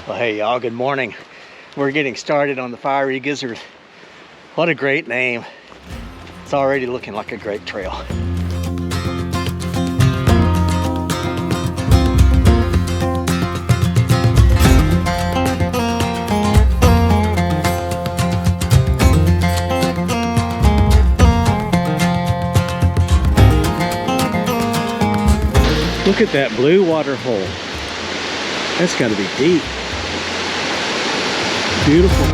Well, hey y'all, good morning. We're getting started on the Fiery Gizzard. What a great name. It's already looking like a great trail. Look at that blue water hole. That's got to be deep. Beautiful.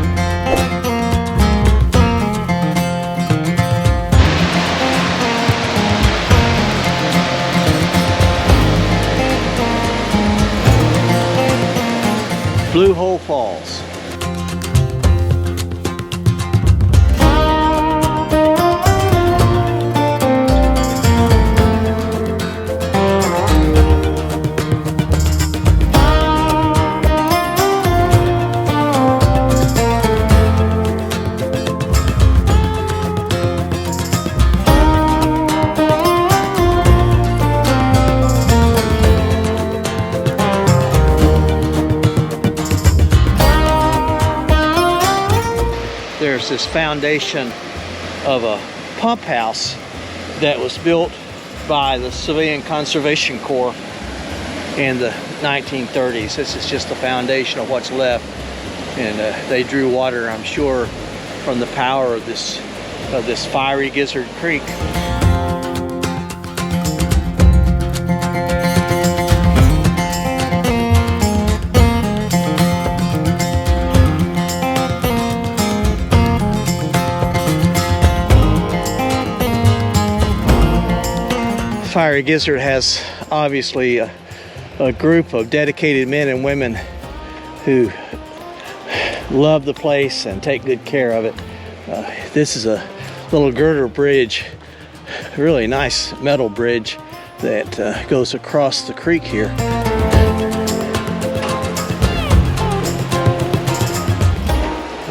Blue Hole Falls. There's this foundation of a pump house that was built by the Civilian Conservation Corps in the 1930s. This is just the foundation of what's left, and they drew water, I'm sure, from the power of this Fiery Gizzard Creek. Fiery Gizzard has obviously a group of dedicated men and women who love the place and take good care of it. This is a little girder bridge, a really nice metal bridge that goes across the creek here.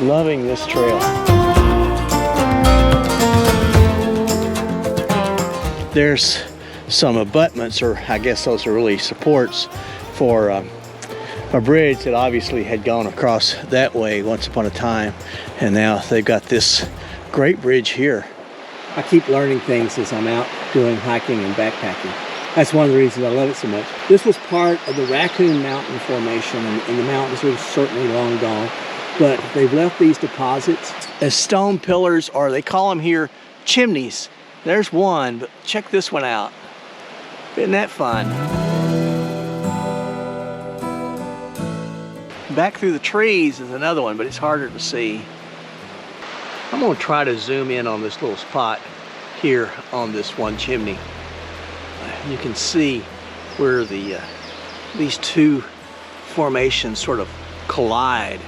Loving this trail. There's some abutments, or I guess those are really supports for a bridge that obviously had gone across that way once upon a time, and now they've got this great bridge here. I keep learning things as I'm out doing hiking and backpacking. That's one of the reasons I love it so much. This was part of the Raccoon Mountain Formation, and the mountains are certainly long gone, but they've left these deposits as stone pillars, or they call them here chimneys. There's one, but check this one out. Isn't that fun? Back through the trees is another one, but it's harder to see. I'm gonna try to zoom in on this little spot here on this one chimney. You can see where these two formations sort of collide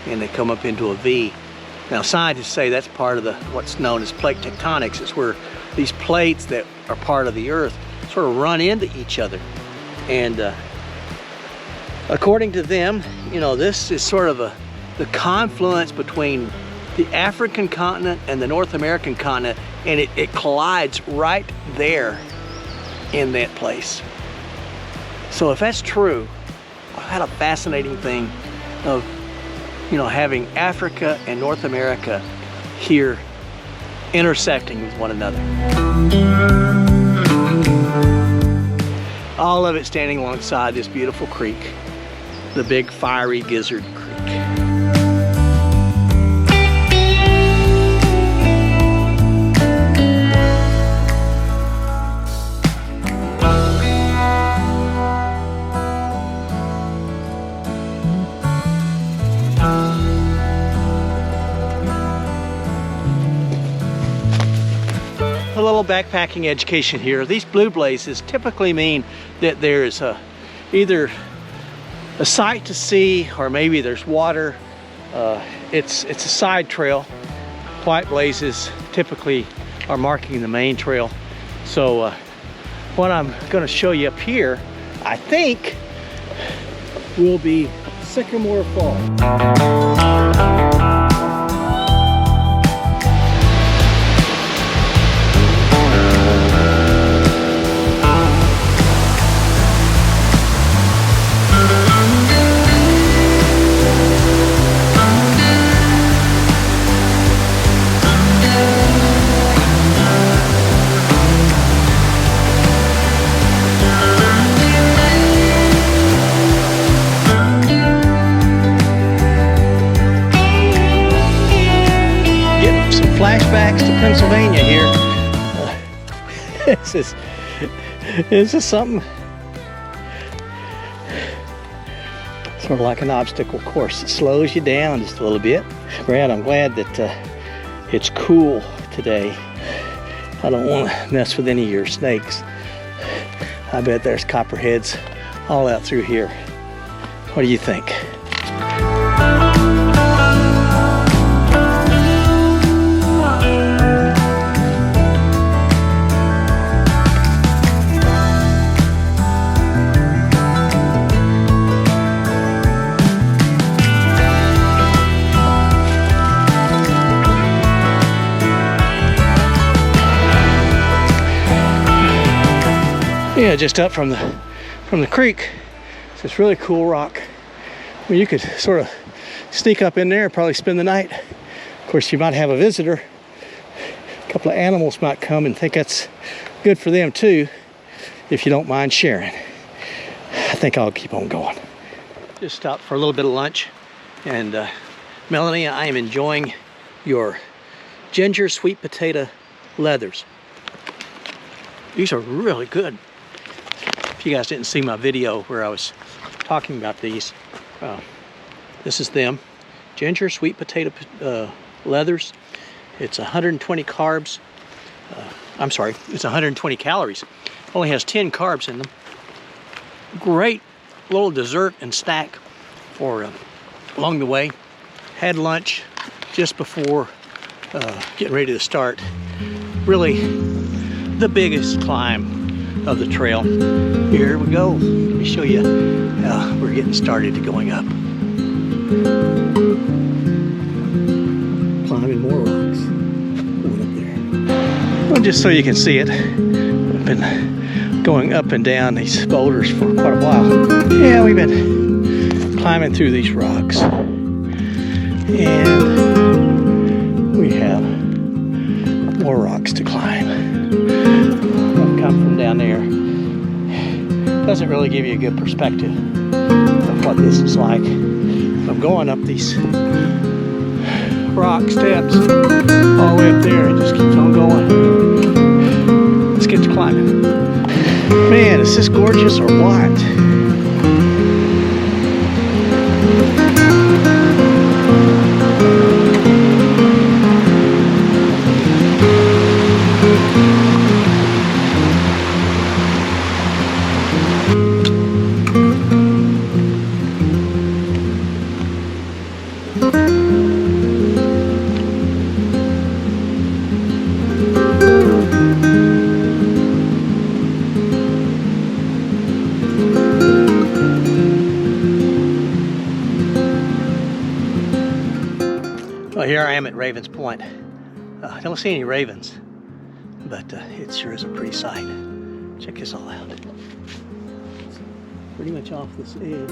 and they come up into a V. Now scientists say that's part of what's known as plate tectonics. It's where these plates that are part of the earth sort of run into each other, and according to them, you know, this is sort of the confluence between the African continent and the North American continent, and it collides right there in that place. So if that's true, I had a fascinating thing of, you know, having Africa and North America here intersecting with one another. All of it standing alongside this beautiful creek, the big Fiery Gizzard Creek. A little backpacking education here. These blue blazes typically mean that there's either a sight to see, or maybe there's water. It's a side trail. White blazes typically are marking the main trail. So what I'm going to show you up here, I think, will be Sycamore Falls. flashbacks to Pennsylvania here. This is something sort of like an obstacle course. It slows you down just a little bit. Brad, I'm glad that it's cool today. I don't want to mess with any of your snakes. I bet there's copperheads all out through here. What do you think? Yeah, just up from the creek, it's this really cool rock. Well, you could sort of sneak up in there and probably spend the night. Of course, you might have a visitor. A couple of animals might come and think that's good for them too, if you don't mind sharing. I think I'll keep on going. Just stopped for a little bit of lunch, and Melanie, I am enjoying your ginger sweet potato leathers. These are really good. If you guys didn't see my video where I was talking about these, this is them. Ginger sweet potato leathers. It's 120 carbs. I'm sorry, it's 120 calories. Only has 10 carbs in them. Great little dessert and snack for along the way. Had lunch just before getting ready to start. Really the biggest climb of the trail. Here we go. Let me show you how we're getting started to going up. Climbing more rocks. Going up there. Well, just so you can see it, I've been going up and down these boulders for quite a while. Yeah, we've been climbing through these rocks. And we have more rocks to climb. I've come from down there. Doesn't really give you a good perspective of what this is like. I'm going up these rock steps all the way up there. It just keeps on going. Let's get to climbing. Man, is this gorgeous or what? Well, here I am at Raven's Point. I don't see any ravens, but it sure is a pretty sight. Check this all out. It's pretty much off this edge.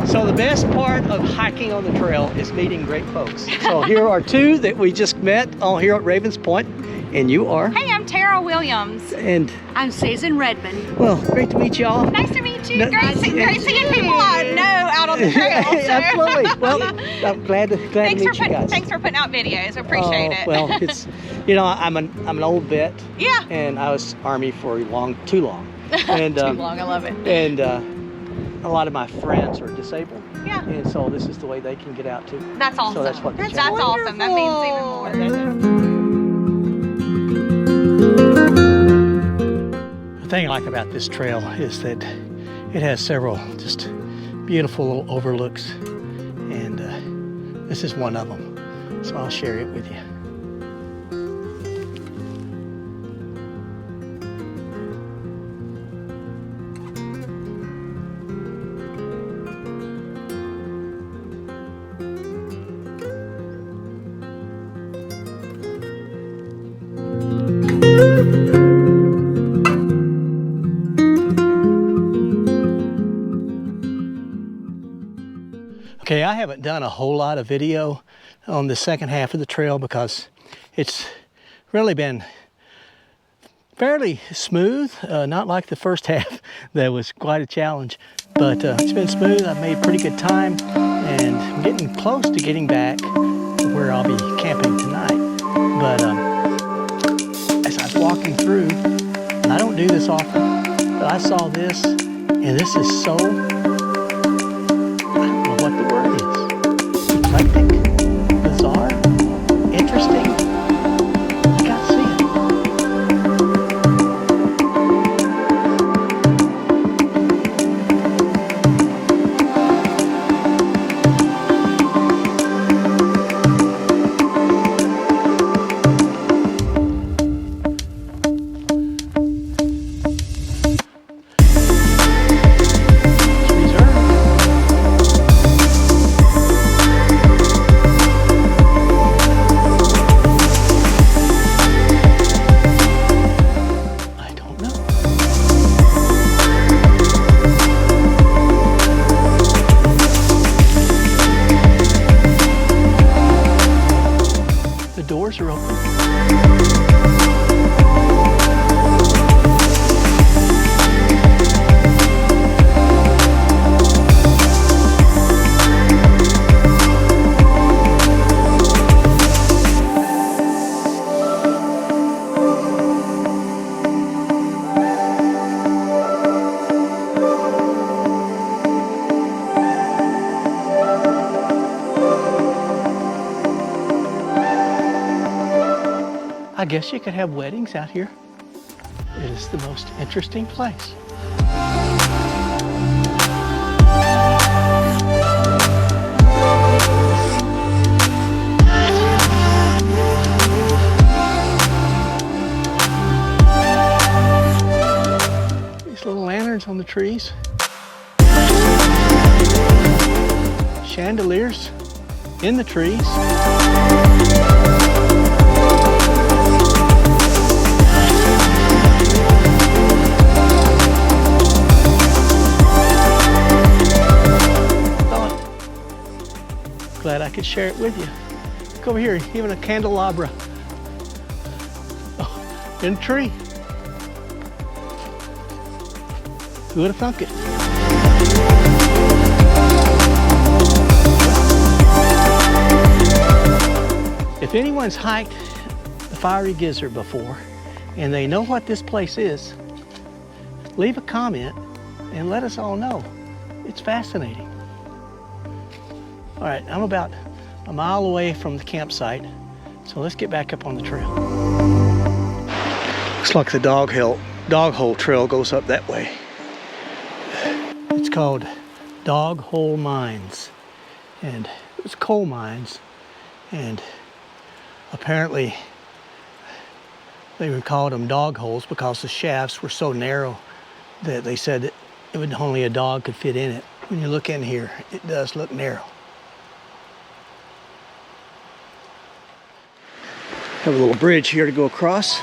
So the best part of hiking on the trail is meeting great folks. So here are two that we just met here at Raven's Point, and you are? Hey, I'm Terrill Williams. And I'm Susan Redmond. Well, great to meet y'all. Nice to meet you. Great seeing people I know out on the trail. So. Absolutely. Well, I'm glad to meet you guys. Thanks for putting out videos. I appreciate it. Well, it's I'm an old vet. Yeah. And I was Army for too long. And, too long. I love it. And a lot of my friends are disabled. Yeah. And so this is the way they can get out too. That's awesome. So that's what that's awesome. That means even more. The thing I like about this trail is that it has several just beautiful little overlooks, and this is one of them. So I'll share it with you. Okay, I haven't done a whole lot of video on the second half of the trail because it's really been fairly smooth, not like the first half. That was quite a challenge, but it's been smooth. I've made pretty good time, and I'm getting close to getting back to where I'll be camping tonight. But as I was walking through, and I don't do this often, but I saw this, and this is so, I don't know what the word is, eclectic, bizarre, interesting. You gotta see it. Doors are open. I guess you could have weddings out here. It is the most interesting place. These little lanterns on the trees. Chandeliers in the trees. Glad I could share it with you. Look over here, even a candelabra. Oh, in a tree. Who would have thunk it? If anyone's hiked the Fiery Gizzard before and they know what this place is, leave a comment and let us all know. It's fascinating. All right, I'm about a mile away from the campsite, so let's get back up on the trail. Looks like the dog hole trail goes up that way. It's called Dog Hole Mines, and it was coal mines, and apparently they would call them dog holes because the shafts were so narrow that they said that only a dog could fit in it. When you look in here, it does look narrow. Have a little bridge here to go across.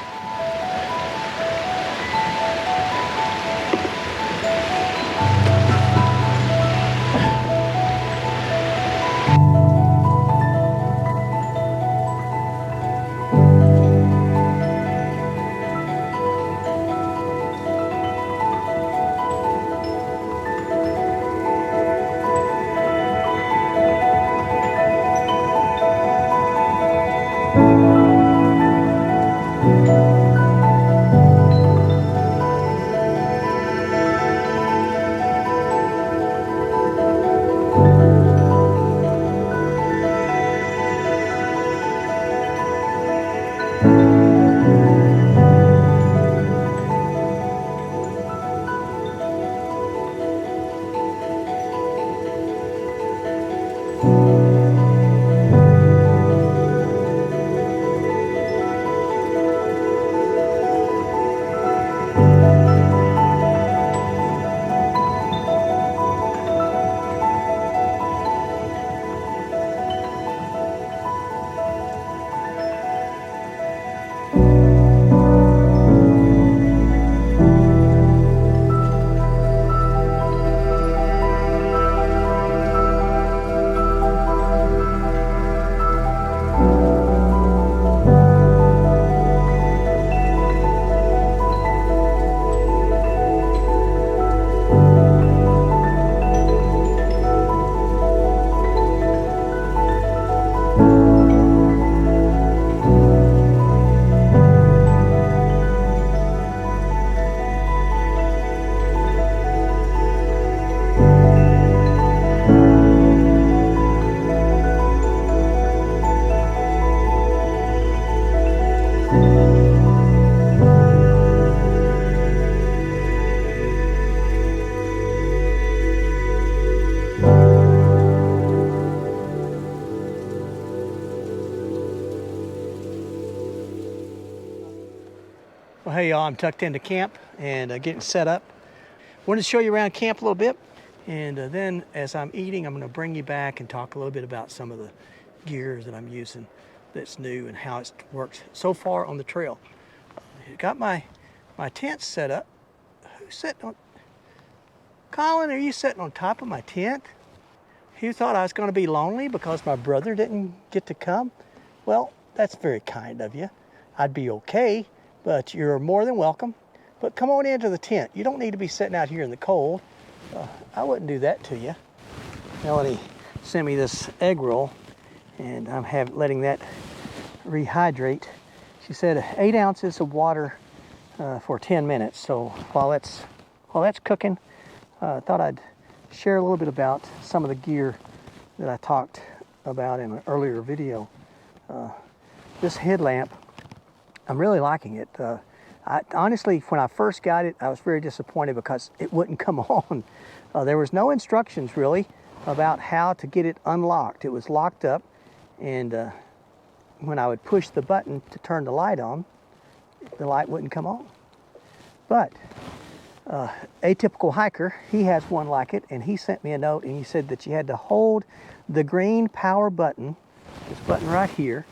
Hey y'all, I'm tucked into camp and getting set up. Wanted to show you around camp a little bit, and then as I'm eating, I'm going to bring you back and talk a little bit about some of the gear that I'm using that's new and how it's worked so far on the trail. Got my tent set up. Who's sitting on? Colin, are you sitting on top of my tent? You thought I was going to be lonely because my brother didn't get to come? Well, that's very kind of you. I'd be okay, but you're more than welcome. But come on into the tent. You don't need to be sitting out here in the cold. I wouldn't do that to you. Melanie sent me this egg roll, and I'm letting that rehydrate. She said 8 ounces of water for 10 minutes. So while that's cooking, I thought I'd share a little bit about some of the gear that I talked about in an earlier video. This headlamp, I'm really liking it. Honestly, when I first got it, I was very disappointed because it wouldn't come on. There was no instructions really about how to get it unlocked. It was locked up, and when I would push the button to turn the light on, the light wouldn't come on. But Atypical Hiker, he has one like it, and he sent me a note, and he said that you had to hold the green power button, this button right here.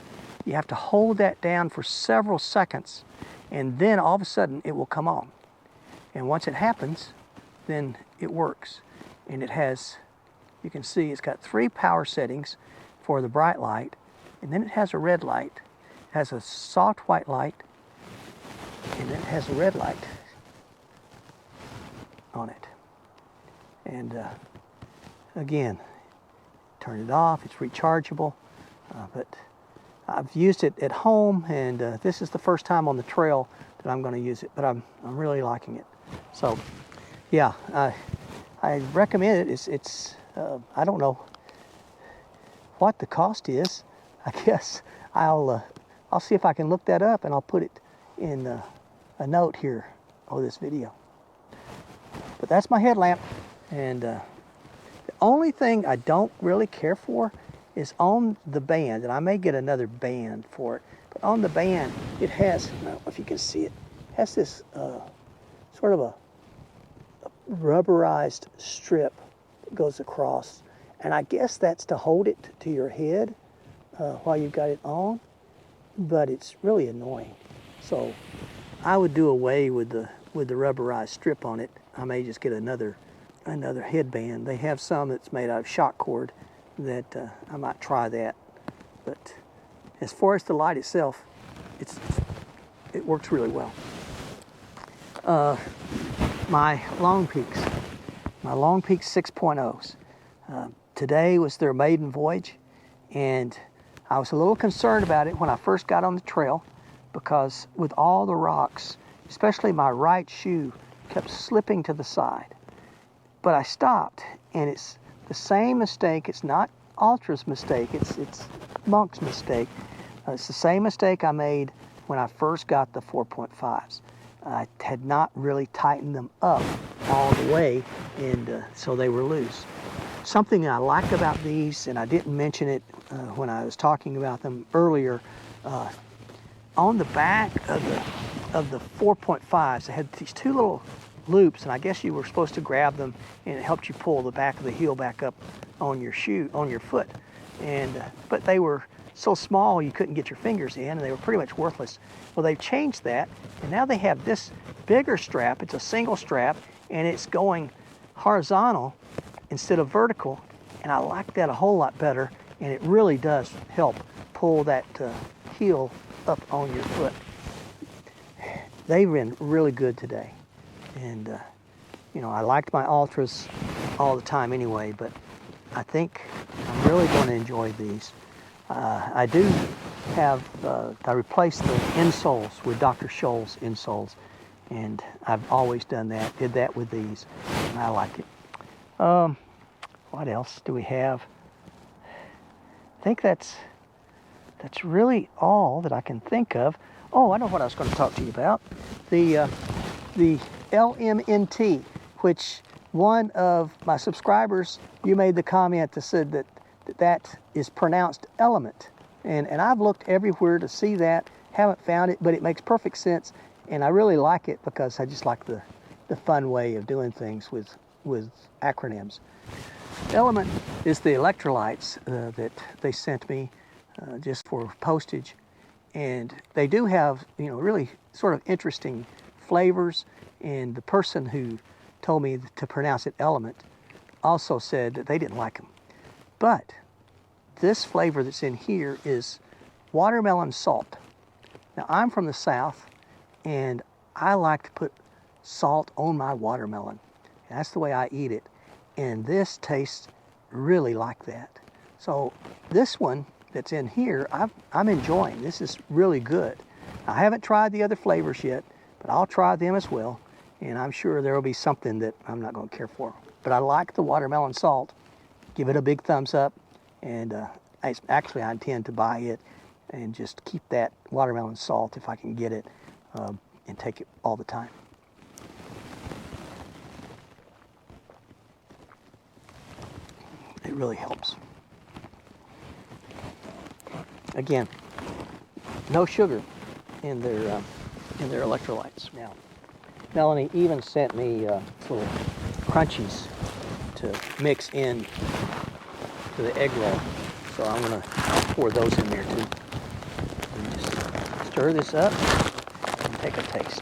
You have to hold that down for several seconds, and then all of a sudden it will come on. And once it happens, then it works. And it has, you can see it's got 3 power settings for the bright light, and then it has a red light. It has a soft white light, and then it has a red light on it. And again, turn it off, it's rechargeable, but I've used it at home, and this is the first time on the trail that I'm going to use it, but I'm really liking it. So yeah, I recommend it. It's I don't know what the cost is. I guess I'll see if I can look that up, and I'll put it in a note here of this video. But that's my headlamp, and the only thing I don't really care for is on the band, and I may get another band for it, but on the band it has, I don't know if you can see it, has this sort of a rubberized strip that goes across, and I guess that's to hold it to your head while you've got it on, but it's really annoying. So I would do away with the rubberized strip on it. I may just get another headband. They have some that's made out of shock cord that I might try that. But as far as the light itself, it works really well. My Long Peaks 6.0s. Today was their maiden voyage, and I was a little concerned about it when I first got on the trail, because with all the rocks, especially my right shoe kept slipping to the side. But I stopped, and it's the same mistake. It's not Ultra's mistake, it's Monk's mistake. It's the same mistake I made when I first got the 4.5s. I had not really tightened them up all the way, and so they were loose. Something I liked about these, and I didn't mention it when I was talking about them earlier, on the back of the 4.5s, they had these 2 little loops, and I guess you were supposed to grab them, and it helped you pull the back of the heel back up on your foot. And but they were so small you couldn't get your fingers in, and they were pretty much worthless. Well, they've changed that, and now they have this bigger strap. It's a single strap, and it's going horizontal instead of vertical, and I like that a whole lot better, and it really does help pull that heel up on your foot. They've been really good today, and you know, I liked my Ultras all the time anyway, but I think I'm really going to enjoy these. I do have, I replaced the insoles with Dr. Scholl's insoles, and I've always done that, did that with these, and I like it. What else do we have? I think that's really all that I can think of. Oh, I know what I was going to talk to you about. The LMNT, which one of my subscribers, you made the comment that said that is pronounced element. And I've looked everywhere to see that, haven't found it, but it makes perfect sense. And I really like it because I just like the fun way of doing things with acronyms. Element is the electrolytes that they sent me just for postage. And they do have, you know, really sort of interesting flavors. And the person who told me to pronounce it Element also said that they didn't like them. But this flavor that's in here is watermelon salt. Now, I'm from the South, and I like to put salt on my watermelon. That's the way I eat it. And this tastes really like that. So this one that's in here, I'm enjoying. This is really good. I haven't tried the other flavors yet, but I'll try them as well. And I'm sure there will be something that I'm not going to care for. But I like the watermelon salt. Give it a big thumbs up. And actually, I intend to buy it and just keep that watermelon salt if I can get it and take it all the time. It really helps. Again, no sugar in their electrolytes. Now, Melanie even sent me little crunchies to mix in to the egg roll. So I'm gonna pour those in there too. And just stir this up and take a taste.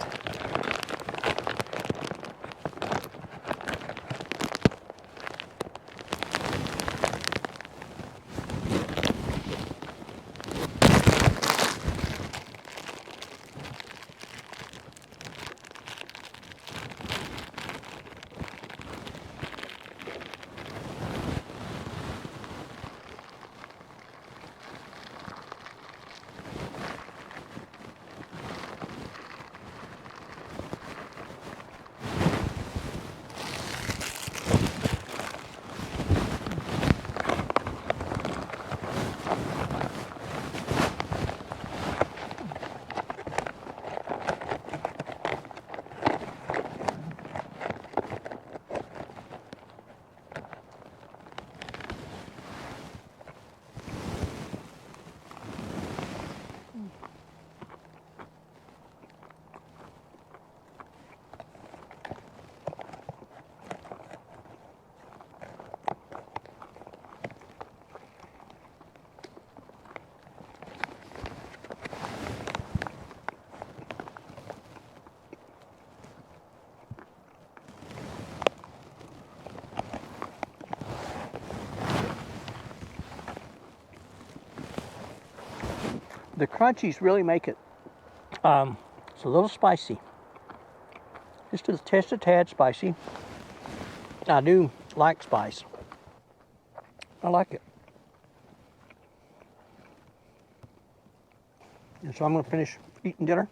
The crunchies really make it it's a little spicy. Just a tad spicy. I do like spice. I like it. And so I'm going to finish eating dinner.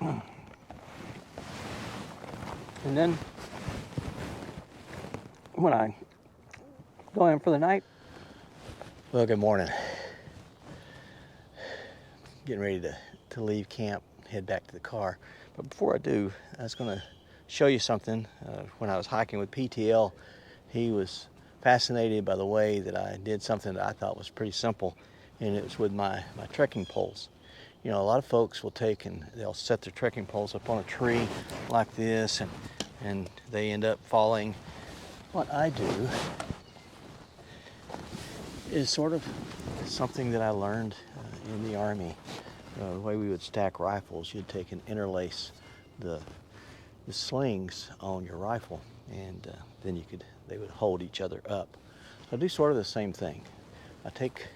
And then when I go in for the night. Well, good morning. Getting ready to leave camp, head back to the car. But before I do, I was going to show you something. When I was hiking with PTL, he was fascinated by the way that I did something that I thought was pretty simple, and it was with my trekking poles. You know, a lot of folks will take and they'll set their trekking poles up on a tree like this, and they end up falling. What I do is sort of something that I learned in the Army. The way we would stack rifles, you'd take and interlace the slings on your rifle, and then they would hold each other up. So I do sort of the same thing. I take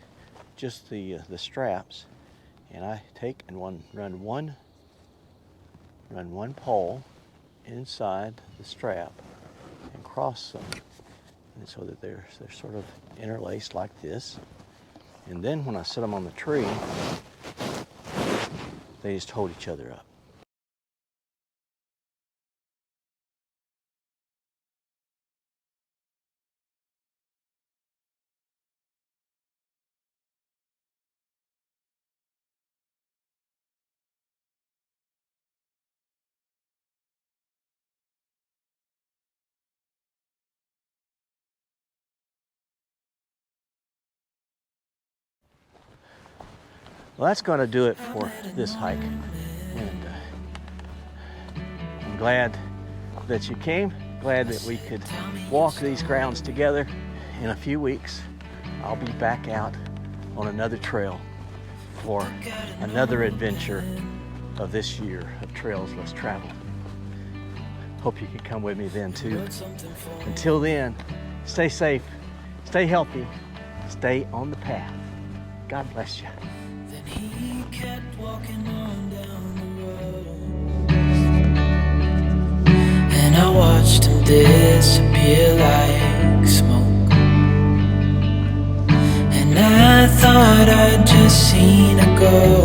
just the straps, and I take and run one pole inside the strap and cross them, and so that they're sort of interlaced like this. And then when I set them on the tree, they just hold each other up. Well, that's going to do it for this hike. And I'm glad that you came. Glad that we could walk these grounds together. In a few weeks, I'll be back out on another trail for another adventure of this year of Trails Less Traveled. Hope you can come with me then too. Until then, stay safe, stay healthy, stay on the path. God bless you. Then he kept walking on down the road, and I watched him disappear like smoke. And I thought I'd just seen a ghost.